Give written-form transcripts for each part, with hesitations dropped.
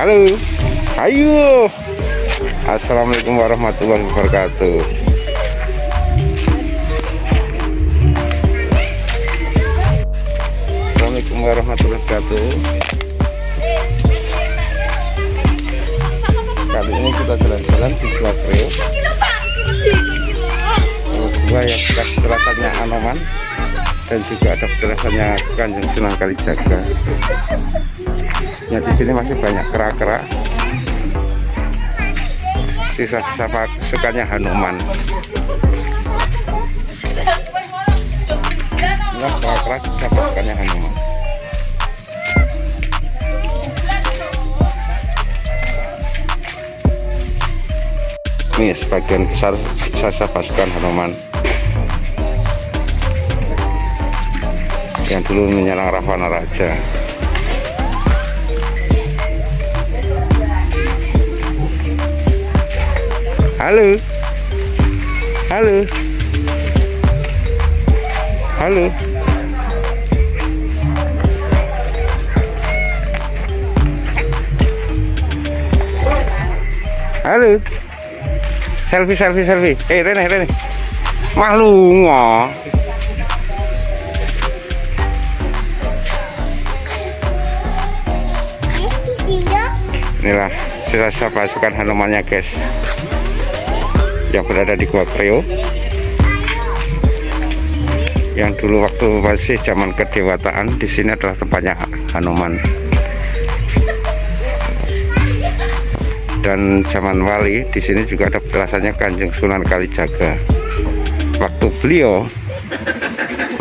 Halo. Ayo. Assalamualaikum warahmatullahi wabarakatuh. Assalamualaikum warahmatullahi wabarakatuh. Kali ini kita jalan-jalan di Gua Kreo. Gua yang bekas penjelasannya Anoman dan juga ada penjelasannya Kanjeng Sunan Kalijaga. Ya, di sini masih banyak kera-kera, sisa-sisa pasukannya Hanuman. Nah, kera-kera sisa pasukannya Hanuman. Ini sebagian besar sisa pasukan Hanuman yang dulu menyerang Ravana Raja. Halo. Halo. Halo. Halo. Selfie. Rene. Malungo. Inilah sisa pasukan Hanumannya, guys, yang berada di Gua Kreo, yang dulu waktu masih zaman kedewataan di sini adalah tempatnya Hanuman. Dan zaman wali di sini juga ada penjelasannya Kanjeng Sunan Kalijaga. Waktu beliau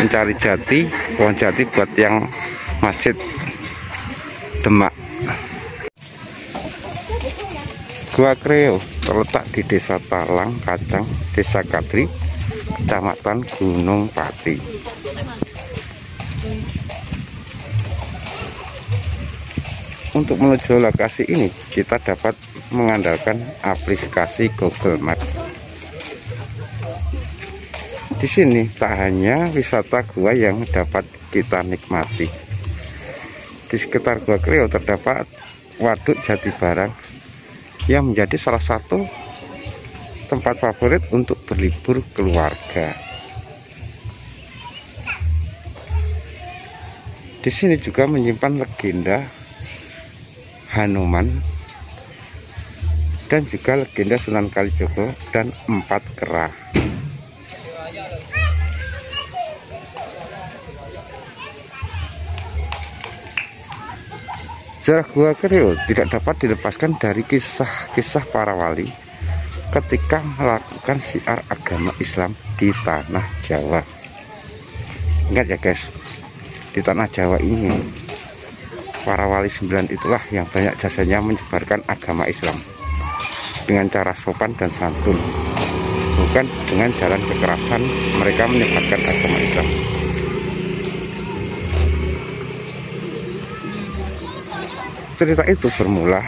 mencari jati, pohon jati buat yang Masjid Demak. Gua Kreo terletak di Desa Talang Kacang, Desa Kadri, Kecamatan Gunung Pati. Untuk menuju lokasi ini kita dapat mengandalkan aplikasi Google Maps. Di sini tak hanya wisata gua yang dapat kita nikmati. Di sekitar Gua Kreo terdapat Waduk Jati Barang yang menjadi salah satu tempat favorit untuk berlibur keluarga. Di sini juga menyimpan legenda Hanuman dan juga legenda Sunan Kalijogo dan 4 kera. Sejarah Gua Kreo tidak dapat dilepaskan dari kisah-kisah para wali ketika melakukan syiar agama Islam di tanah Jawa. Ingat ya, guys, di tanah Jawa ini para wali 9 itulah yang banyak jasanya menyebarkan agama Islam dengan cara sopan dan santun, bukan dengan jalan kekerasan mereka menyebarkan agama Islam. Cerita itu bermula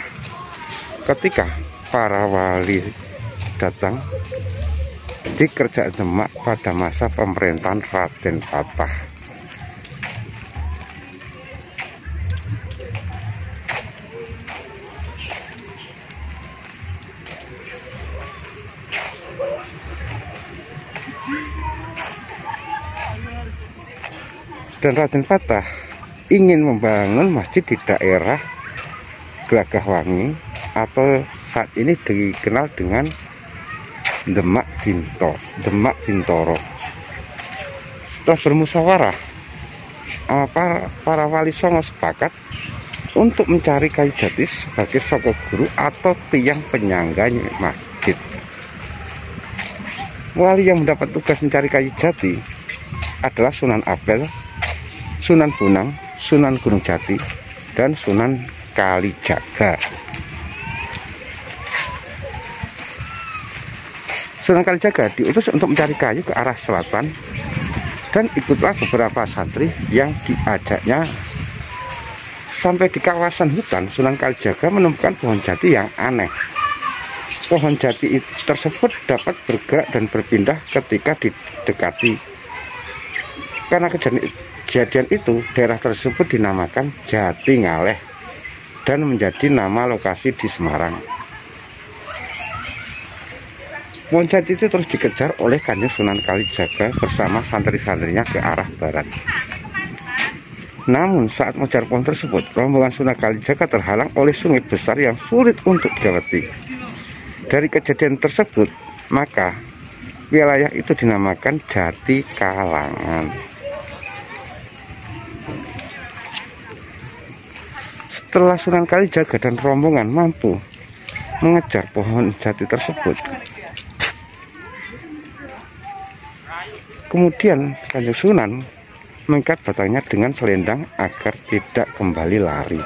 ketika para wali datang di Kerajaan Demak pada masa pemerintahan Raden Patah. Dan Raden Patah ingin membangun masjid di daerah Glagahwangi atau saat ini dikenal dengan Demak Bintoro. Setelah bermusyawarah, para wali songo sepakat untuk mencari kayu jati sebagai soko guru atau tiang penyangga masjid. Wali yang mendapat tugas mencari kayu jati adalah Sunan Ampel, Sunan Bonang, Sunan Gunung Jati, dan Sunan Kalijaga. Sunan Kalijaga diutus untuk mencari kayu ke arah selatan, dan ikutlah beberapa santri yang diajaknya. Sampai di kawasan hutan, Sunan Kalijaga menemukan pohon jati yang aneh. Pohon jati tersebut dapat bergerak dan berpindah ketika didekati. Karena kejadian itu, daerah tersebut dinamakan Jati Ngaleh. dan menjadi nama lokasi di Semarang. Pohon jati itu terus dikejar oleh Kanjeng Sunan Kalijaga bersama santri-santrinya ke arah barat. Namun saat mengejar pohon tersebut, rombongan Sunan Kalijaga terhalang oleh sungai besar yang sulit untuk dilewati. Dari kejadian tersebut, maka wilayah itu dinamakan Jati Kalangan. Setelah Sunan Kalijaga dan rombongan mampu mengejar pohon jati tersebut, kemudian Kanjeng Sunan mengikat batangnya dengan selendang agar tidak kembali lari.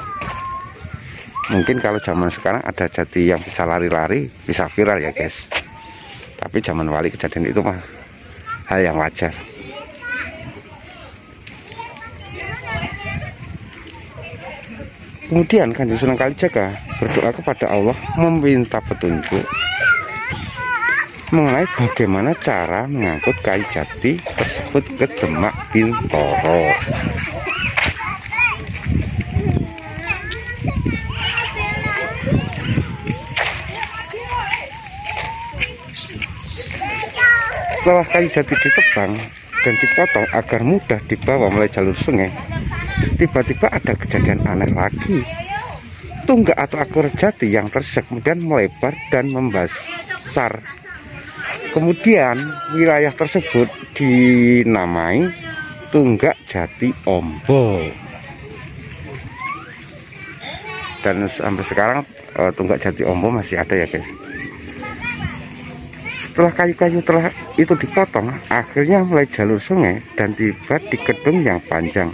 Mungkin kalau zaman sekarang ada jati yang bisa lari-lari, bisa viral ya guys. Tapi zaman wali kejadian itu mah hal yang wajar. Kemudian Kanjeng Sunan Kalijaga berdoa kepada Allah meminta petunjuk mengenai bagaimana cara mengangkut kayu jati tersebut ke Demak Bintoro. Setelah kayu jati ditebang dan dipotong agar mudah dibawa melalui jalur sungai, tiba-tiba ada kejadian aneh lagi. Tunggak atau akar jati yang tersisa kemudian melebar dan membesar. Kemudian wilayah tersebut dinamai Tunggak Jati Ombo. Dan sampai sekarang Tunggak Jati Ombo masih ada ya guys. Setelah kayu-kayu itu dipotong, akhirnya mulai jalur sungai dan tiba di gedung yang panjang.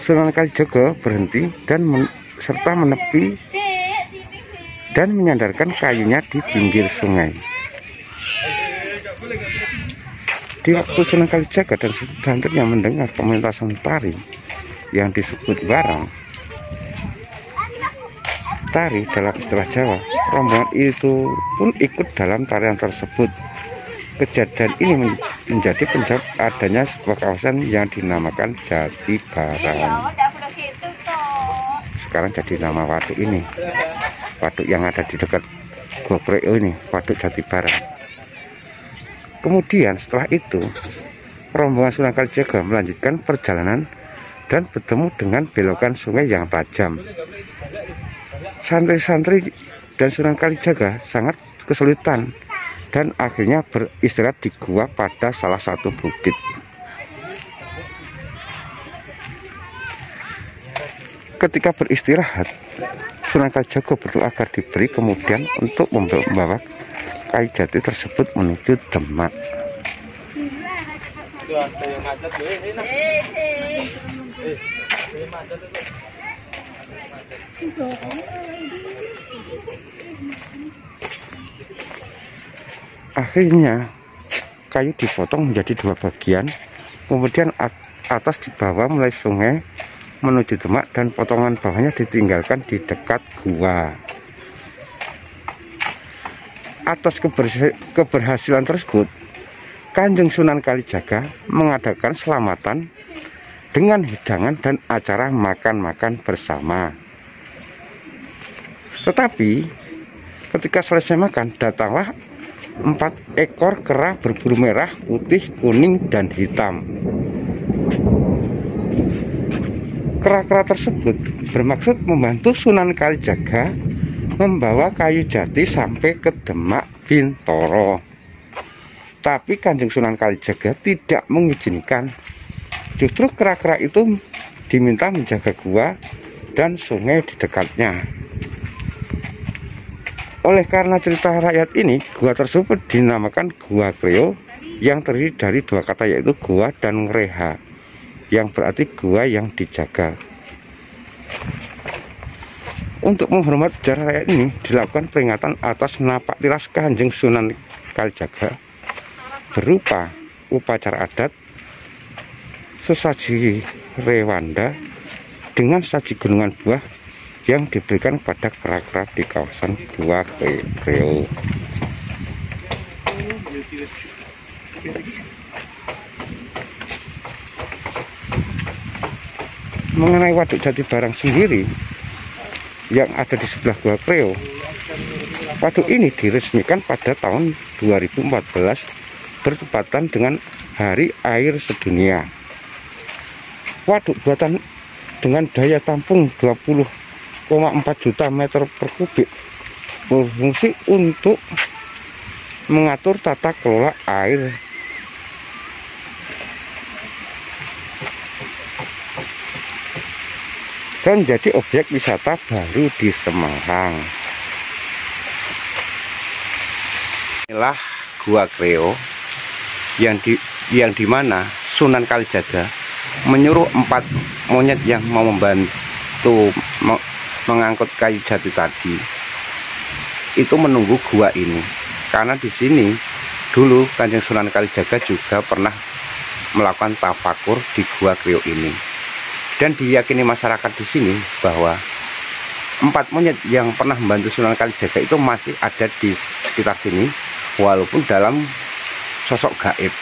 Sunan Kalijaga berhenti dan serta menepi dan menyandarkan kayunya di pinggir sungai. Di waktu Sunan Kalijaga dan santri yang mendengar pementasan tari yang disebut barang tari dalam istilah Jawa, rombongan itu pun ikut dalam tarian tersebut. Kejadian ini menjadi penyebab adanya sebuah kawasan yang dinamakan Jati Barang. Sekarang jadi nama waduk ini, waduk yang ada di dekat Gua Kreo ini, waduk Jati Barang. Kemudian setelah itu rombongan Sunan Kalijaga melanjutkan perjalanan dan bertemu dengan belokan sungai yang tajam. Santri-santri dan Sunan Kalijaga sangat kesulitan dan akhirnya beristirahat di gua pada salah satu bukit. Ketika beristirahat, Sunan Kalijaga berdoa agar diberi kemudian untuk membawa kayu jati tersebut menuju Demak. Akhirnya kayu dipotong menjadi dua bagian, kemudian atas dibawa mulai sungai menuju Demak dan potongan bawahnya ditinggalkan di dekat gua. Atas keberhasilan tersebut, Kanjeng Sunan Kalijaga mengadakan selamatan dengan hidangan dan acara makan-makan bersama. Tetapi ketika selesai makan, datanglah 4 ekor kera berbulu merah, putih, kuning, dan hitam. Kera-kera tersebut bermaksud membantu Sunan Kalijaga membawa kayu jati sampai ke Demak Bintoro. Tapi Kanjeng Sunan Kalijaga tidak mengizinkan. Justru kera-kera itu diminta menjaga gua dan sungai di dekatnya. Oleh karena cerita rakyat ini, gua tersebut dinamakan Gua Kreo yang terdiri dari dua kata, yaitu gua dan ngreha, yang berarti gua yang dijaga. Untuk menghormati sejarah rakyat ini, dilakukan peringatan atas napak tilas Kanjeng Sunan Kalijaga berupa upacara adat, sesaji rewanda dengan saji gunungan buah yang diberikan pada kera-kera di kawasan Gua Kreo. Mengenai waduk Jati Barang sendiri, yang ada di sebelah Gua Kreo. Waduk ini diresmikan pada tahun 2014 bertepatan dengan Hari Air Sedunia. Waduk buatan dengan daya tampung 20,4 juta meter per kubik berfungsi untuk mengatur tata kelola air dan menjadi objek wisata baru di Semarang. Inilah Gua Kreo yang dimana Sunan Kalijaga menyuruh 4 monyet yang mau membantu mengangkut kayu jati tadi itu menunggu gua ini, karena di sini dulu Kanjeng Sunan Kalijaga juga pernah melakukan tafakur di Gua Kreo ini, dan diyakini masyarakat di sini bahwa 4 monyet yang pernah membantu Sunan Kalijaga itu masih ada di sekitar sini walaupun dalam sosok gaib,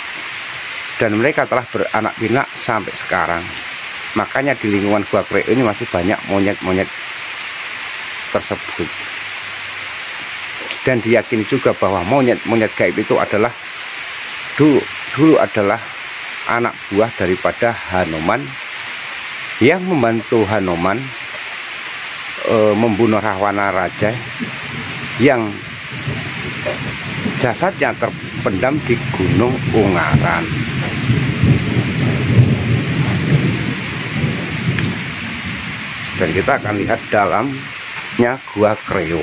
dan mereka telah beranak pinak sampai sekarang. Makanya di lingkungan Gua Kreo ini masih banyak monyet-monyet tersebut, dan diyakini juga bahwa monyet-monyet gaib itu adalah dulu adalah anak buah daripada Hanoman yang membantu Hanoman membunuh Rahwana Raja yang jasadnya terpendam di Gunung Ungaran. Dan kita akan lihat dalamnya Gua Kreo.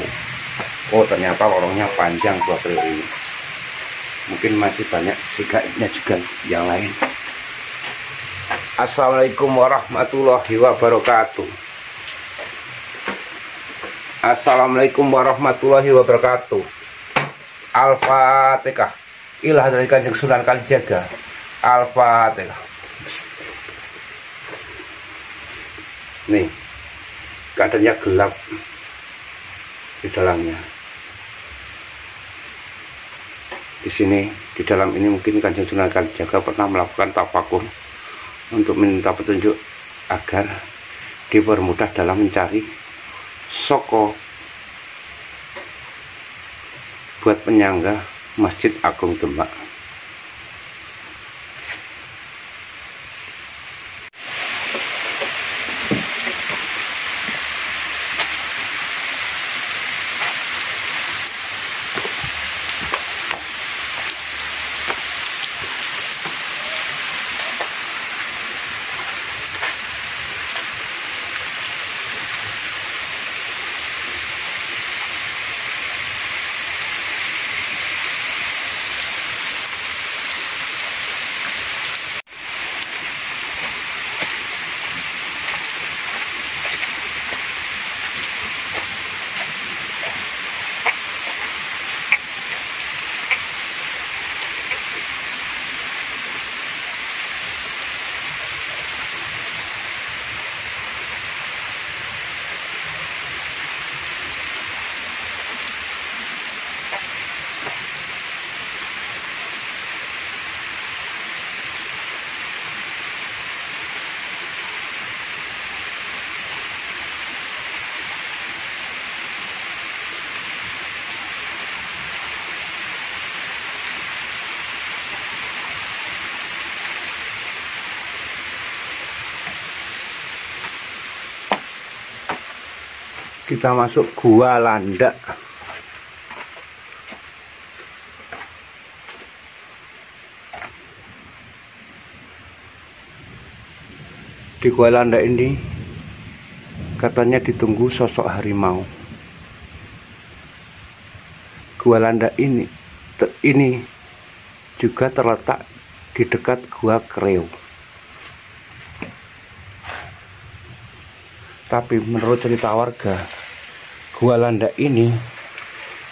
Oh, ternyata lorongnya panjang Gua Kreo ini. Mungkin masih banyak gaibnya juga yang lain. Assalamualaikum warahmatullahi wabarakatuh. Assalamualaikum warahmatullahi wabarakatuh. Al-Fatihah. Ilah dari Kanjeng Sunan Kalijaga. Al-Fatihah. Nih, keadaannya gelap di dalamnya. Di sini, di dalam ini mungkin Kanjeng Sunan Kalijaga pernah melakukan tafakur untuk minta petunjuk agar dipermudah dalam mencari soko buat penyangga Masjid Agung Demak. Kita masuk Gua Landak. Di Gua Landak ini katanya ditunggu sosok harimau. Gua Landak ini juga terletak di dekat Gua Kreo. Tapi menurut cerita warga, Gua Landak ini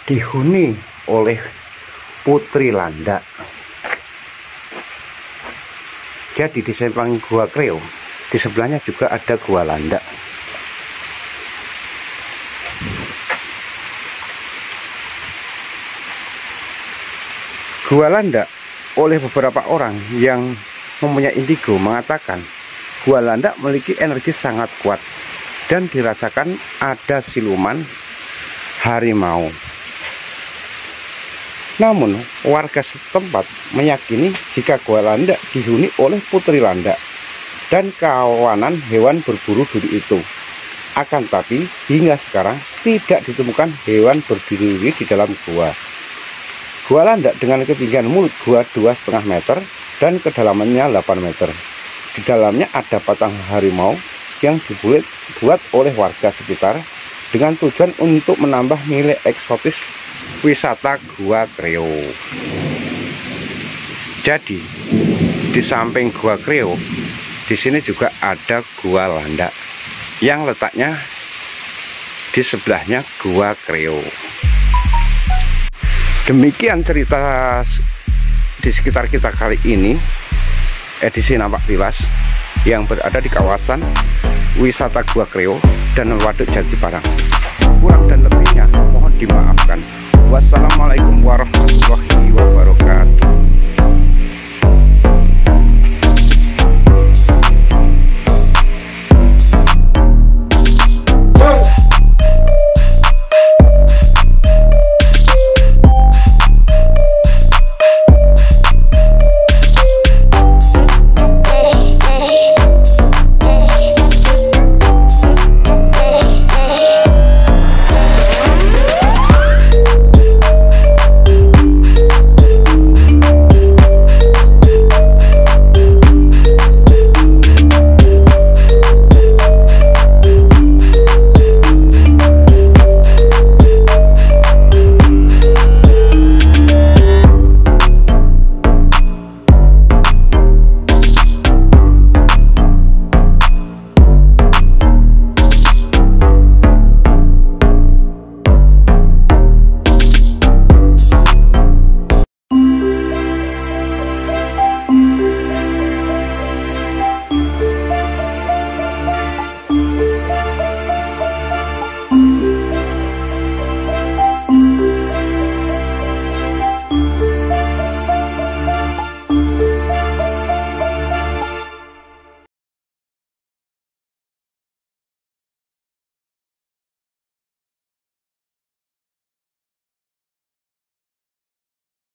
dihuni oleh Putri Landak. Jadi di samping Gua Kreo, di sebelahnya juga ada Gua Landak. Gua Landak oleh beberapa orang yang mempunyai indigo mengatakan Gua Landak memiliki energi sangat kuat dan dirasakan ada siluman harimau. Namun warga setempat meyakini jika Gua Landak dihuni oleh Putri Landak dan kawanan hewan berburu duri itu. Akan tapi hingga sekarang tidak ditemukan hewan berduri di dalam gua. Gua Landak dengan ketinggian mulut gua 2,5 meter dan kedalamannya 8 meter. Di dalamnya ada patang harimau yang dibuat oleh warga sekitar dengan tujuan untuk menambah nilai eksotis wisata Gua Kreo. Jadi di samping Gua Kreo, di sini juga ada Gua Landak yang letaknya di sebelahnya Gua Kreo. Demikian cerita di sekitar kita kali ini, edisi Nampak Tilas yang berada di kawasan wisata Gua Kreo dan Waduk Jati Barang. Kurang dan lebihnya mohon dimaafkan. Wassalamualaikum warahmatullahi wabarakatuh.